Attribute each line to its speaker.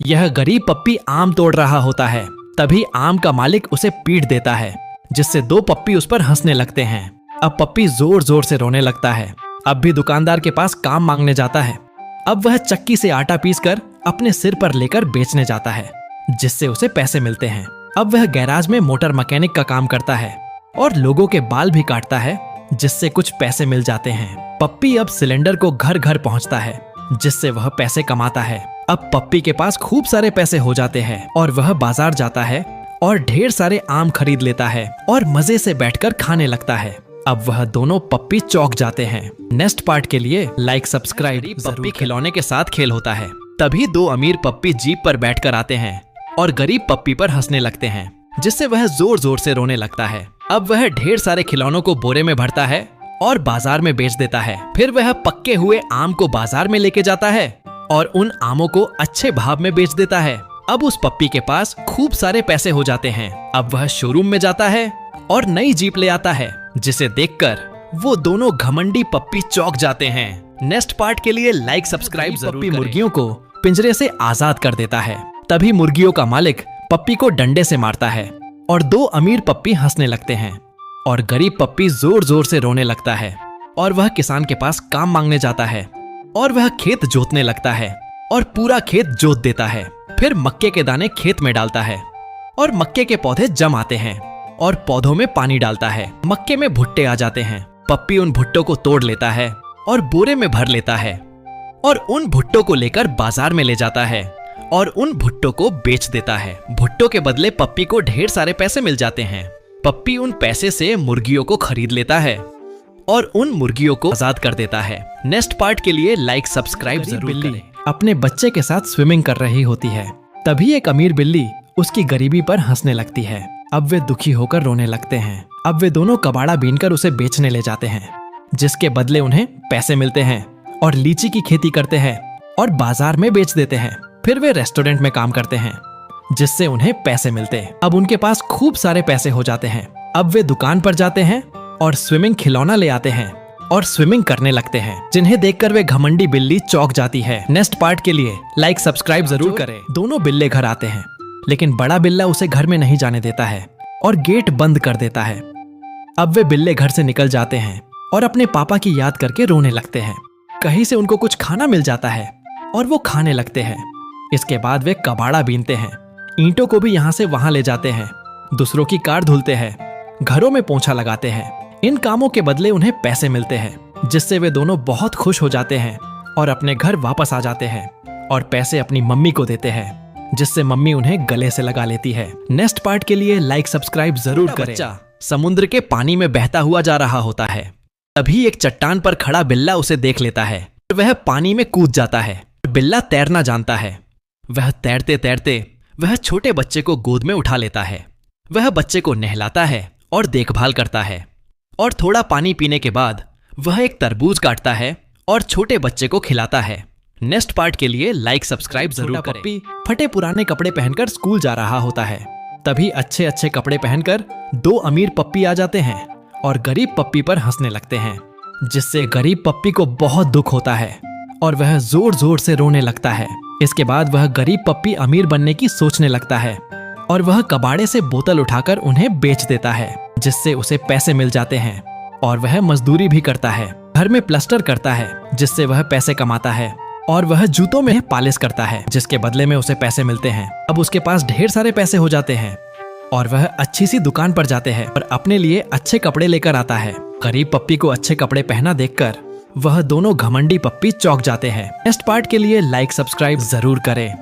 Speaker 1: यह गरीब पप्पी आम तोड़ रहा होता है। तभी आम का मालिक उसे पीट देता है, जिससे दो पप्पी उस पर हंसने लगते हैं। अब पप्पी जोर जोर से रोने लगता है। अब भी दुकानदार के पास काम मांगने जाता है। अब वह चक्की से आटा पीसकर अपने सिर पर लेकर बेचने जाता है, जिससे उसे पैसे मिलते हैं। अब वह गैराज में मोटर मैकेनिक का काम करता है और लोगों के बाल भी काटता है, जिससे कुछ पैसे मिल जाते हैं। पप्पी अब सिलेंडर को घर घर पहुंचता है, जिससे वह पैसे कमाता है। अब पप्पी के पास खूब सारे पैसे हो जाते हैं और वह बाजार जाता है और ढेर सारे आम खरीद लेता है और मजे से बैठकर खाने लगता है। अब वह दोनों पप्पी चौंक जाते हैं। नेक्स्ट पार्ट के लिए लाइक सब्सक्राइब। पप्पी खिलौने के साथ खेल होता है। तभी दो अमीर पप्पी जीप पर बैठकर आते हैं और गरीब पप्पी पर हंसने लगते हैं, जिससे वह जोर जोर से रोने लगता है। अब वह ढेर सारे खिलौनों को बोरे में भरता है और बाजार में बेच देता है। फिर वह पक्के हुए आम को बाजार में लेके जाता है और उन आमों को अच्छे भाव में बेच देता है। अब उस पप्पी के पास खूब सारे पैसे हो जाते हैं। अब वह शोरूम में जाता है और नई जीप ले आता है, जिसे देखकर वो दोनों घमंडी पप्पी चौंक जाते हैं। नेक्स्ट पार्ट के लिए लाइक सब्सक्राइब जरूर करें। मुर्गियों को पिंजरे से आजाद कर देता है। तभी मुर्गियों का मालिक पप्पी को डंडे से मारता है और दो अमीर पप्पी हंसने लगते हैं और गरीब पप्पी जोर जोर से रोने लगता है। और वह किसान के पास काम मांगने जाता है और वह खेत जोतने लगता है और पूरा खेत जोत देता है। फिर मक्के के दाने खेत में डालता है और मक्के के पौधे जम आते हैं और पौधों में पानी डालता है। मक्के में भुट्टे आ जाते हैं। पप्पी उन भुट्टों को तोड़ लेता है और बोरे में भर लेता है और उन भुट्टों को लेकर बाजार में ले जाता है और उन भुट्टों को बेच देता है। भुट्टों के बदले पप्पी को ढेर सारे पैसे मिल जाते हैं। पप्पी उन पैसे से मुर्गियों को खरीद लेता है और उन मुर्गियों को आजाद कर देता है। नेक्स्ट पार्ट के लिए लाइक सब्सक्राइब जरूर करें। अपने बच्चे के साथ स्विमिंग कर रही होती है। तभी एक अमीर बिल्ली उसकी गरीबी पर हंसने लगती है। अब वे दुखी होकर रोने लगते हैं। अब वे दोनों कबाड़ा बीनकर उसे बेचने ले जाते हैं, जिसके बदले उन्हें पैसे मिलते हैं और लीची की खेती करते हैं और बाजार में बेच देते हैं। फिर वे रेस्टोरेंट में काम करते हैं, जिससे उन्हें पैसे मिलते हैं। अब उनके पास खूब सारे पैसे हो जाते हैं। अब वे दुकान पर जाते हैं और स्विमिंग खिलौना ले आते हैं और स्विमिंग करने लगते हैं, जिन्हें देखकर वे घमंडी बिल्ली चौंक जाती है। नेक्स्ट पार्ट के लिए लाइक सब्सक्राइब जरूर करें। दोनों बिल्ले घर आते हैं, लेकिन बड़ा बिल्ला उसे घर में नहीं जाने देता है और गेट बंद कर देता है। अब वे बिल्ले घर से निकल जाते हैं और अपने पापा की याद करके रोने लगते हैं। कहीं से उनको कुछ खाना मिल जाता है और वो खाने लगते हैं। इसके बाद वे कबाड़ा बीनते हैं, ईंटों को भी यहाँ से वहां ले जाते हैं, दूसरों की कार धुलते हैं, घरों में पोंछा लगाते हैं। इन कामों के बदले उन्हें पैसे मिलते हैं, जिससे वे दोनों बहुत खुश हो जाते हैं और अपने घर वापस आ जाते हैं और पैसे अपनी मम्मी को देते हैं, जिससे मम्मी उन्हें गले से लगा लेती है। नेक्स्ट पार्ट के लिए लाइक सब्सक्राइब जरूर करें। बच्चा समुद्र के पानी में बहता हुआ जा रहा होता है। तभी एक चट्टान पर खड़ा बिल्ला उसे देख लेता है और वह पानी में कूद जाता है। बिल्ला तैरना जानता है। वह तैरते तैरते वह छोटे बच्चे को गोद में उठा लेता है। वह बच्चे को नहलाता है और देखभाल करता है और थोड़ा पानी पीने के बाद वह एक तरबूज काटता है और छोटे बच्चे को खिलाता है। नेक्स्ट पार्ट के लिए लाइक सब्सक्राइब जरूर करें। पप्पी फटे पुराने कपड़े पहनकर स्कूल जा रहा होता है। तभी अच्छे अच्छे कपड़े पहनकर दो अमीर पप्पी आ जाते हैं और गरीब पप्पी पर हंसने लगते हैं, जिससे गरीब पप्पी को बहुत दुख होता है और वह जोर जोर से रोने लगता है। इसके बाद वह गरीब पप्पी अमीर बनने की सोचने लगता है और वह कबाड़े से बोतल उठाकर उन्हें बेच देता है, जिससे उसे पैसे मिल जाते हैं और वह मजदूरी भी करता है। घर में प्लास्टर करता है, जिससे वह पैसे कमाता है और वह जूतों में पॉलिश करता है, जिसके बदले में उसे पैसे मिलते हैं। अब उसके पास ढेर सारे पैसे हो जाते हैं और वह अच्छी सी दुकान पर जाते हैं और अपने लिए अच्छे कपड़े लेकर आता है। गरीब पप्पी को अच्छे कपड़े पहना देखकर वह दोनों घमंडी पप्पी चौंक जाते हैं। नेक्स्ट पार्ट के लिए लाइक सब्सक्राइब जरूर करें।